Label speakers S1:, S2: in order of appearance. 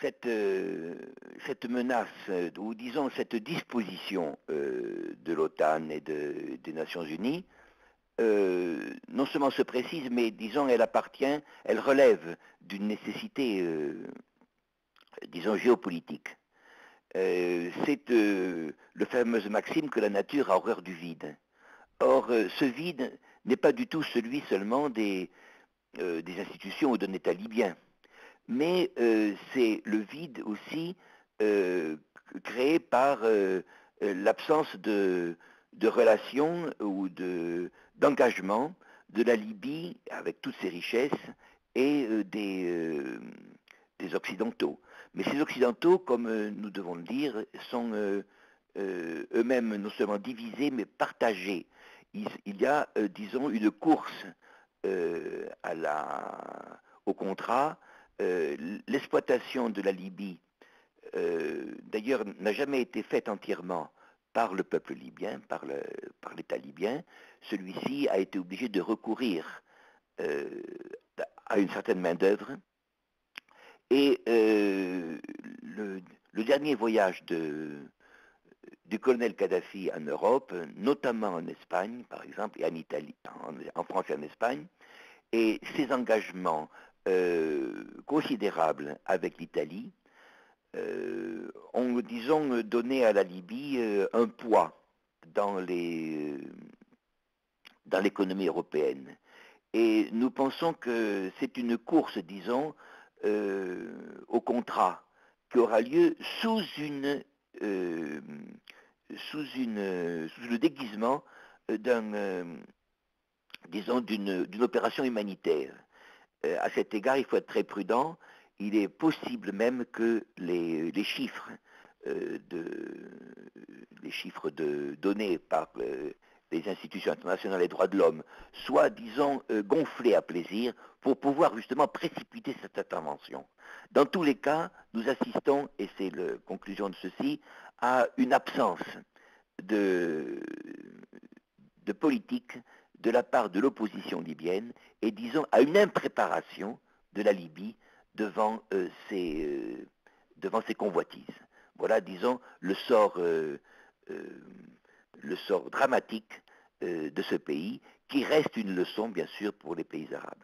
S1: cette menace, ou disons cette disposition de l'OTAN et des Nations Unies, non seulement se précise, mais disons elle relève d'une nécessité, disons, géopolitique. C'est le fameux maxime que la nature a horreur du vide. Or, ce vide n'est pas du tout celui seulement des institutions ou d'un État libyen, mais c'est le vide aussi créé par l'absence de relations ou d'engagement de la Libye avec toutes ses richesses et des Occidentaux. Mais ces Occidentaux, comme nous devons le dire, sont eux-mêmes non seulement divisés, mais partagés. Il y a, disons, une course au contrat. L'exploitation de la Libye, d'ailleurs, n'a jamais été faite entièrement par le peuple libyen, par l'État libyen. Celui-ci a été obligé de recourir à une certaine main-d'œuvre. Et le dernier voyage du colonel Kadhafi en Europe, notamment en Espagne, par exemple, et en Italie, en France et en Espagne, et ses engagements considérables avec l'Italie ont, disons, donné à la Libye un poids dans l'économie européenne. Et nous pensons que c'est une course, disons, au contrat qui aura lieu sous le déguisement disons, d'une opération humanitaire. À cet égard, il faut être très prudent. Il est possible même que les chiffres donnés par les institutions internationales des droits de l'homme soient, disons, gonflés à plaisir pour pouvoir justement précipiter cette intervention. Dans tous les cas, nous assistons, et c'est la conclusion de ceci, à une absence de politique de la part de l'opposition libyenne et, disons, à une impréparation de la Libye devant ces convoitises. Voilà, disons, le sort dramatique de ce pays, qui reste une leçon, bien sûr, pour les pays arabes.